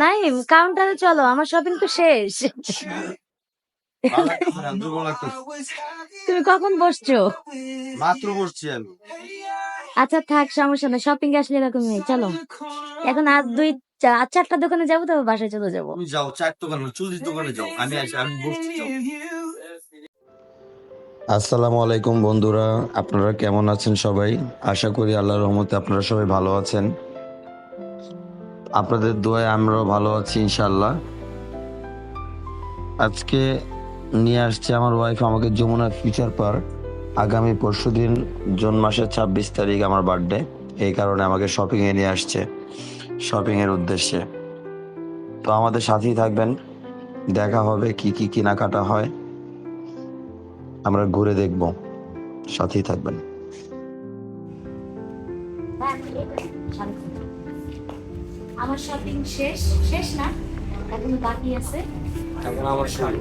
নাই কাউন্টারে চলো, আমার শপিং তো শেষ। তুমি কখন বসছো? মাত্র বসছি আমি। আচ্ছা থাক, সমস্যা না, শপিং আসলে এরকমই। চলো এখন আর চারটা দোকানে যাবো, তবে বাসায় চলে যাবো। তুমি যাও চার দোকানে, চুরির দোকানে যাও, আমি বসছি। যাও। আসসালামু আলাইকুম বন্ধুরা, আপনারা কেমন আছেন সবাই? আশা করি আল্লাহর রহমতে আপনারা সবাই ভালো আছেন। আপনাদের দোয়ায় আমরাও ভালো আছি ইনশাআল্লাহ। আজকে নিয়ে আসছে আমার ওয়াইফ আমাকে যমুনা ফিউচার পার্ক। আগামী পরশুদিন জুন মাসের 26 তারিখ আমার বার্থডে, এই কারণে আমাকে শপিং এ নিয়ে আসছে, শপিং এর উদ্দেশ্যে। তো আমাদের সাথেই থাকবেন, দেখা হবে কি কি কেনাকাটা হয়, আমরা ঘুরে দেখব, সাথেই থাকবেন। আমার শপিং শেষ শেষ না, এখন বাকি আছে। এখন আমার শাড়ি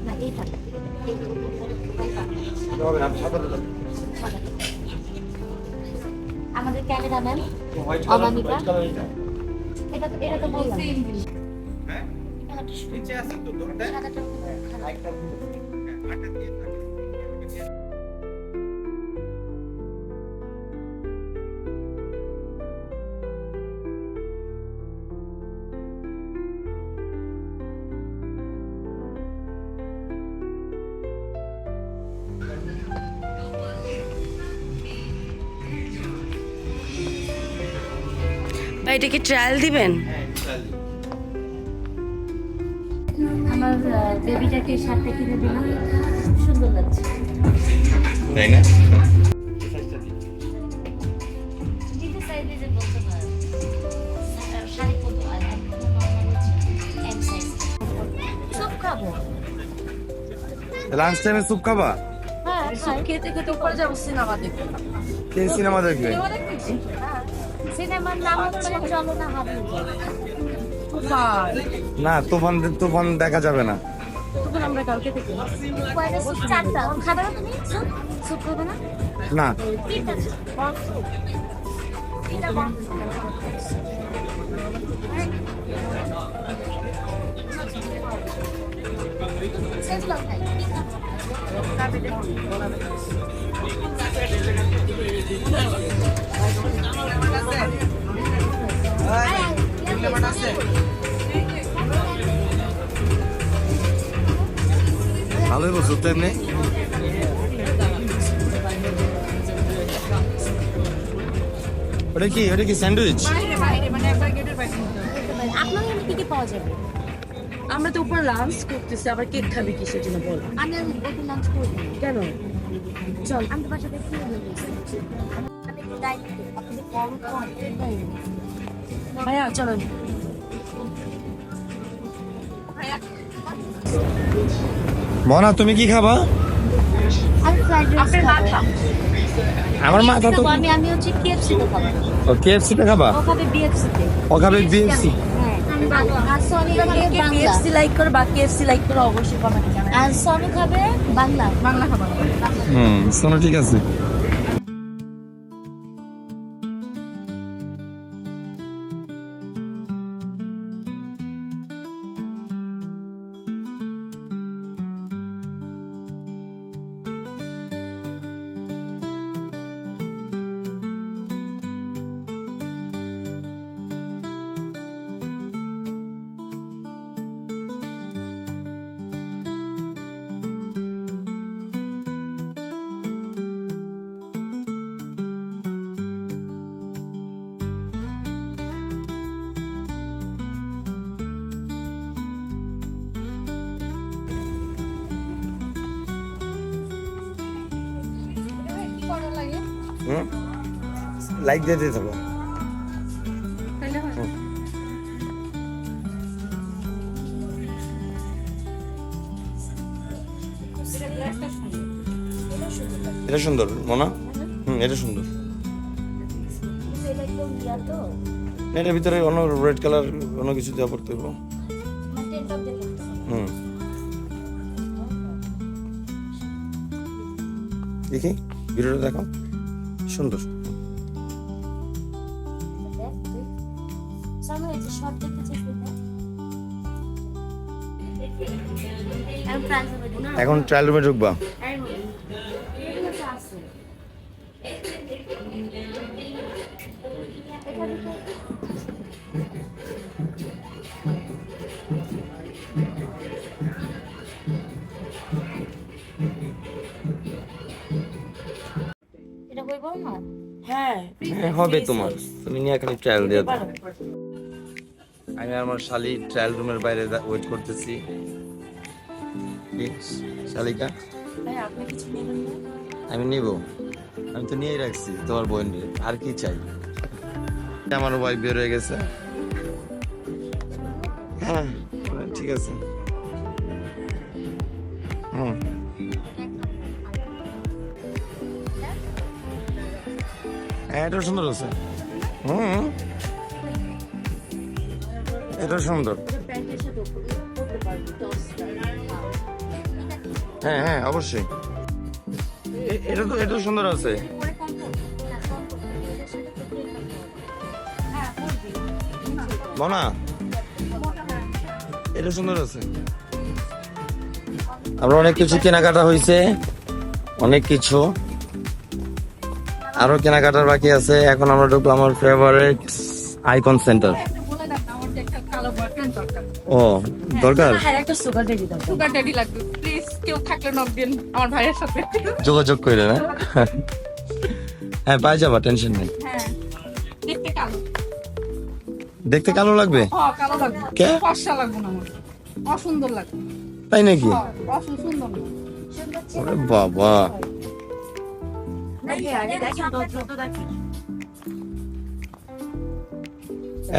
না, এই থাক। আমাদের ক্যামেরাম্যান অনামিকা, এটা তো বললাম। ভাই এটা কি ট্রায়াল দিবেন? আমার বেবিটাকে শার্টটা কিনে দিলাম, খুব সুন্দর লাগছে, তাই না? দিতে চাইলে যে বলতে পারো। শাড়ি কত আর এম সাইজ। সব খাবো। লাঞ্চ টাইমে স্যুপ খাবা? হ্যাঁ, খেতে খেতে উপরে যাবো সিনেমা দেখতে। কি সিনেমা দেখবে? সিনেমার নাম হচ্ছে চলো না হাবিব। না, তুফান তুফান দেখা যাবে না। তখন আমরা কালকে থেকে কয়টা স্যুপ? চারটা। খাবে না তুমি? স্যুপ স্যুপ খাবে না? না, তিনটা স্যুপ। বল স্যুপ। তিনটা বল। সেজলাম খাই। ভালোই বলছো তো এমনি। ওটা কি স্যান্ডউইচ? আপনার এখানে কি কি পাওয়া যাবে? আমরা তো উপরে লাঞ্চ করতেছি, আবার কেক খাবি কিসের জন্য বল? আমি ওকে লাঞ্চ করে দিই। কেন? চল। আমি তো বাসাতে কিনে নিয়ে গেছি। আমি একটু ডাইট করি, আপনি কম কম ভাইয়া চলো। মনা তুমি কি খাবা? আমি ফ্রাইড রাইস খাবো। আমার মা তো আমি হচ্ছে কেএফসি তে খাবো। ও কেএফসি তে খাবা? ও খাবে বিএফসি তে। ও খাবে বিএফসি। হ্যাঁ, আর সনি খাবে বাংলা। কেএফসি লাইক করো বা কেএফসি লাইক করো অবশ্যই কমেন্টে জানাও। আর সনি খাবে বাংলা। বাংলা খাবার। শোনো ঠিক আছে। লাইক দিয়ে দিতে হবে। এটা সুন্দর মনা। এটা সুন্দর। এটা একদম ইয়া তো। এটার ভিতরে অন্য রেড কালার অন্য কিছু দেওয়া পড়তে হবে। টেন টপ দেখো। দেখি ভিডিওটা দেখো, সুন্দর। গোছানো হয়েছে, সব দেখতে চাইছি না। এখন প্রাণ যাবে না। এখন ট্রায়াল রুমে ঢুকবা? এগুলো তো আছে। এখানে তো এটা বই বল না। হ্যাঁ হবে তোমার, তুমি নিয়ে খালি ট্রায়াল দিয়ে দাও। আমি আর আমার শালি ট্রায়াল রুমের বাইরে ওয়েট করতেছি। কি, শালিকা? ভাই আপনি কিছু নেবেন না? আমি নিব, আমি তো নিয়েই রাখছি তোমার বোন, আর কি চাই? আমার ওয়াইফ বের হয়ে গেছে। হ্যাঁ ঠিক আছে। হুম, হ্যাঁ এটা সুন্দর আছে। হুম, এটা সুন্দর। প্যান্টের সাথে পরতে পারবি টপসটা। হ্যাঁ হ্যাঁ অবশ্যই, এটা তো এটা সুন্দর আছে। পরে কম করবে। না, কম করবে। এটার সাথে তো প্লেন করতে হবে। হ্যাঁ পরবি। মনা, এটা সুন্দর আছে। আমরা অনেক কিছু কেনাকাটা হয়েছে, অনেক কিছু আরো কেনাকাটার বাকি আছে। এখন আমরা ঢুকবো আমার ফেভারিট আইকন সেন্টার। বলে দেন আমার যে একটা কালো বয়ফ্রেন্ড দরকার। ও দরকার, হ্যাঁ, একটা সুগার ডেডি দাও। সুগার ড্যাডি লাগবে প্লিজ, কেউ থাকলে নক দিন আমার ভাইয়ের সাথে। যোগাযোগ করে না? হ্যাঁ পাই যাবা, টেনশন নেই। হ্যাঁ দেখতে কালো। দেখতে কালো লাগবে? হ্যাঁ কালো লাগবে। কে? ফর্সা লাগবে না আমার, অসুন্দর লাগবে। তাই নাকি? হ্যাঁ, সুন্দর না। ওরে বাবা,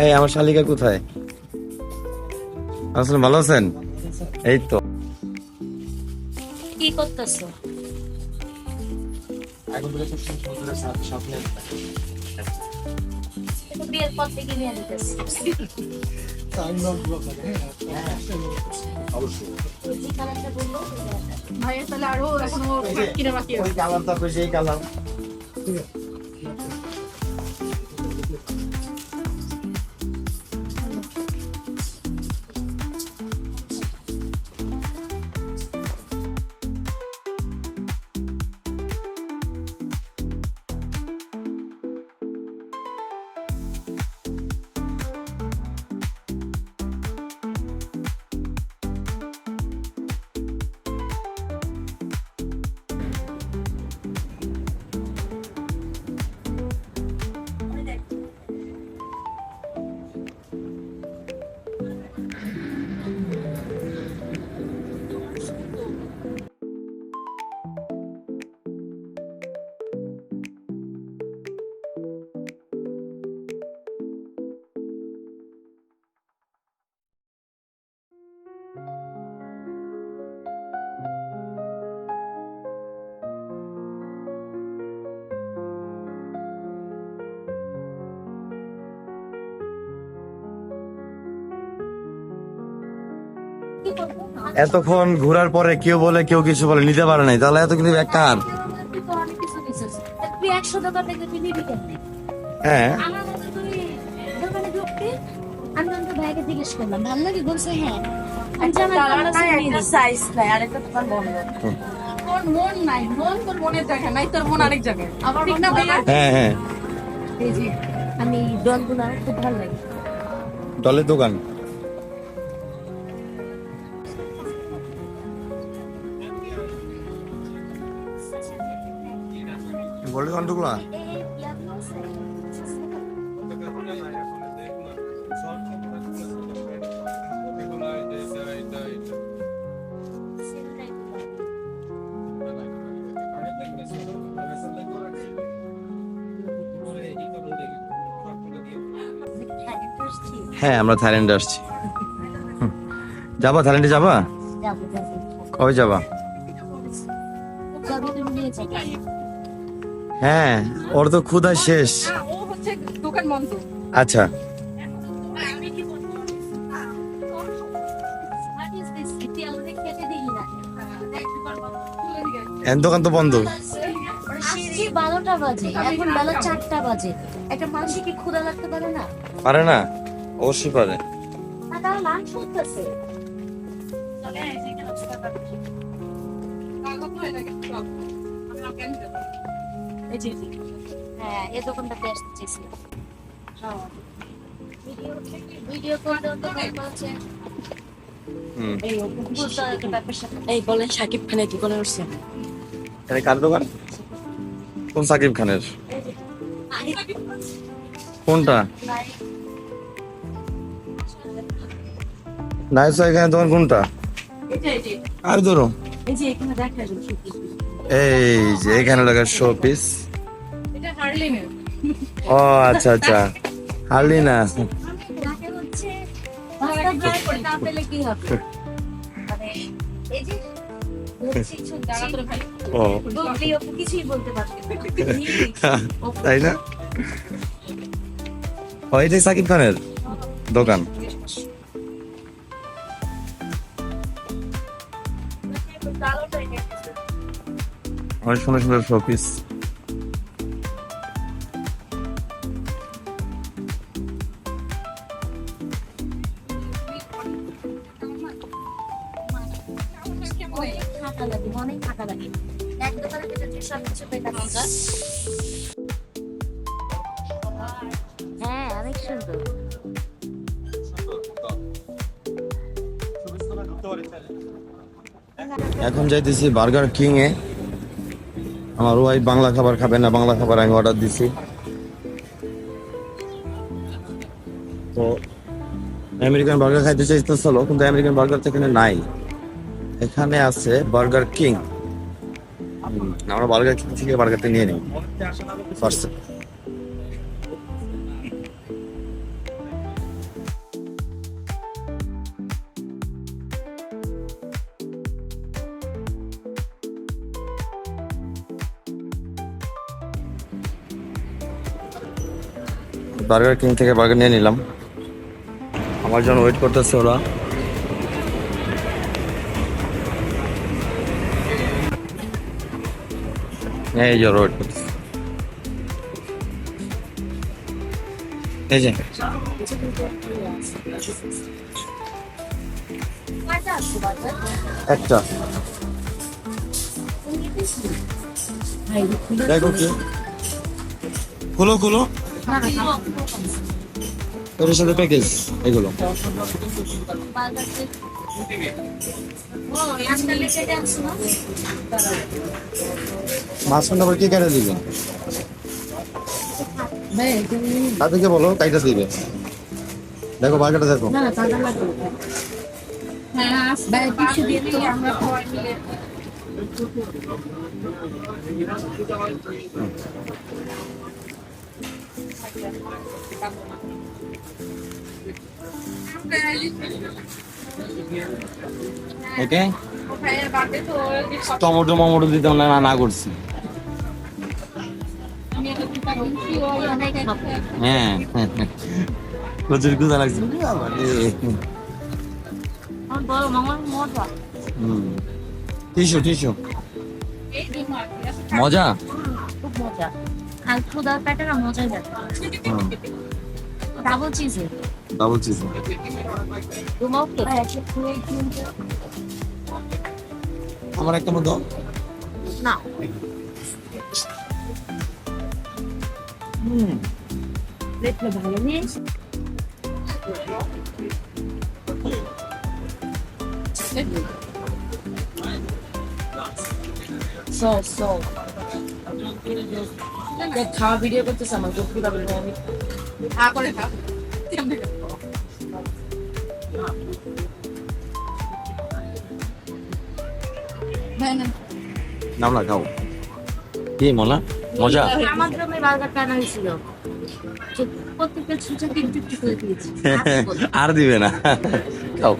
এই আমার শালিকা কোথায়? আসলে ভালো আছেন? এই তো কি করতেছো? এটা বিয়ের পর থেকে নিয়ে দিতেছি। তো যে কালারটা বললো, ভাইয়ের তাহলে আরো এখনো কিনে বাকি আছে। কালারটা তো সেই কালার। কি করবো? এতক্ষণ ঘোরার পরে কেউ বলে কেউ কিছু বলে, নিতে পারে নাই, তাহলে এত কিন্তু বেকার। তুই তো অনেক কিছু দিছিস। তুই 100 দোকান থেকে তুই নিবি কেমনে? হ্যাঁ আমার মতো তুই দোকানে ঢুকবি, আমি তো ভাইকে জিজ্ঞেস করলাম ভালো লাগে, বলছে হ্যাঁ। আমি জানি আমরা একটা সাইজ নাই, আরেকটা দোকান বন্ধ। তোর মন নাই, মন তোর মনের জায়গায় নাই, তোর মন আরেক জায়গায়। আবার ঠিক না ভাইয়া? হ্যাঁ হ্যাঁ, এই যে আমি ডলগুলো খুব ভালো লাগে। ডলের দোকান। গোল্ডের কন্টগুলা হ্যাঁ, আমরা থাইল্যান্ডে আসছি। যাবা থাইল্যান্ডে? যাবা? যাবো যাবো কবে যাবা? যাবো, তুমি নিয়ে যাবে। হ্যাঁ, ওর তো ক্ষুধা শেষ। ও হচ্ছে দোকান বন্ধ। আচ্ছা, দোকান তো বন্ধ। আসছি 12টা বাজে, এখন বেলা 4টা বাজে। একটা মানুষের কি ক্ষুধা লাগতে পারে না? পারে না? অবশ্যই পারে। তারা লাঞ্চ করতেছে। হ্যাঁ, এই দোকানটাতে আসতে চেয়েছিলাম। ভিডিও করতে হচ্ছে। এই বলেন শাকিব খানের দোকানে উঠছে। এটা কার দোকান? কোন সাকিব খানের? কোনটা? নাইস এখানে দোকান কোনটা? আর ধরো এই যে এখানে দেখা যাচ্ছে এই যে এখানে লাগা শো পিস। এটা হার্লিনের। ও আচ্ছা আচ্ছা, হারলি না। তাকে হচ্ছে বাস্তব লাইফ না পেলে কি হবে? মানে এই যে বলছি দাঁড়া তোরে ভাই। ও বুবলি অপু কিছুই বলতে পারছে না। তাই না? ও এটাই সাকিব খানের দোকান। অনেক সুন্দর সুন্দর শোপিস। অনেক টাকা লাগে, অনেক টাকা লাগে। এক দোকানে যেতে সবকিছু পেতাম আমরা। হ্যাঁ, অনেক সুন্দর। এখন যাইতেছি বার্গার কিং এ। আমার ওয়াইফ বাংলা খাবার খাবে না, বাংলা খাবার আমি অর্ডার দিছি। তো আমেরিকান বার্গার খাইতে চাইতেছিল, কিন্তু আমেরিকান বার্গার তো এখানে নাই। এখানে আছে বার্গার কিং। আমরা বার্গার কিং থেকে বার্গারটা নিয়ে নিই ফার্স্ট। বার্গার কিং থেকে বার্গার নিয়ে নিলাম। আমার জন্য ওয়েট করতেছে ওরা। এই যে ওয়েট করতেছে। এই যে কয়টা আছে বাজার? একটা দেখো কি খুলো খুলো, এর সাথে প্যাকেজ এগুলো। মাঝখানটা আবার কে কেটে দিবে? তাদেরকে বলো কাইটা দিবে। দেখো বার্গারটা দেখো। হ্যাঁ ভাই কিছু দিয়ে তো আমরা সবাই মিলে ওকে ভাইয়ের বার্থডে তো টমেটো মমটো দিতে না না করছি। হ্যাঁ প্রচুর ক্ষুধা লাগছে। বড় মামার মজা। টিস্যু টিস্যু মজা। খুব মজা। আর ক্ষুদার প্যাটারা মজাই লাগে। ডাবল চিজে। Double cheese. তোমাও কে? আমার একটা মতো না। দেখলে ভালো নিস। খাওয়া ভিডিও করতেছে আমার দুঃখ পাবেন আমি খা করে খা নাম না খাও। কি মলা মজা। আমার জন্য বার্গারটা আনা হয়েছিল। প্রত্যেকটা ছুঁচা তিনটে করে দিয়েছি। আর দিবে না, খাও।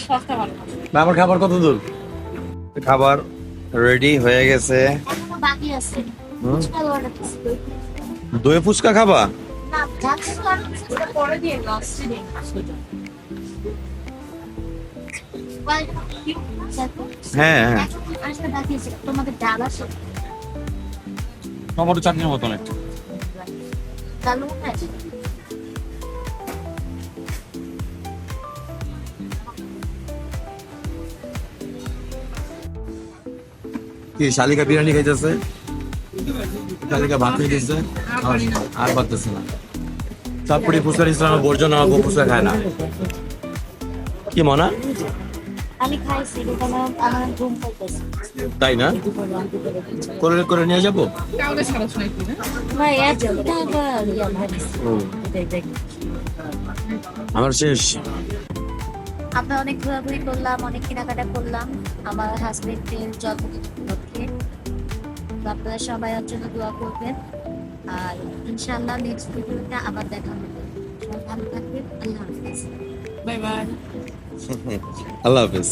সস্তা ভালো আমার খাবার কত দূর? খাবার রেডি হয়ে গেছে। বাকি আছে। ফুচকা অর্ডার দিছি। দই ফুচকা খাবা? না, যাচ্ছে তো আর ফুচকা পরে দিয়ে লাস্টে দিন। হ্যাঁ হ্যাঁ আজকে বাকি আছে। তোমাদের ডাল আছে? টমেটো চাটনির মতন একটা। ডাল আছে? কি শালিকা বিরিয়ানি খাইতেছে, শালিকা ভাত খাইতেছে, আর পারতেছে না। চাপড়ি ফুচকা ইসলাম বর্জন, আমার বউ ফুচকা খায় না। কি মনা? আমি খাইছি কিন্তু আমার ঘুম পাইতেছে। তাই না? করে করে নিয়ে যাবো। কাউকে সারস নাই তুই না? ভাই এতটা আবার ইয়া ভাবিস। দেখ আমার শেষ। আমরা অনেক ঘোরাঘুরি করলাম, অনেক কেনাকাটা করলাম আমার হাজবেন্ডের জন্মদিন উপলক্ষে। তো আপনারা সবাই ওর জন্য দোয়া করবেন, আর ইনশাআল্লাহ নেক্সট ভিডিওতে আবার দেখা হবে। সবাই ভালো থাকবেন, আল্লাহ হাফেজ। Bye bye. আল্লাহ হাফেজ।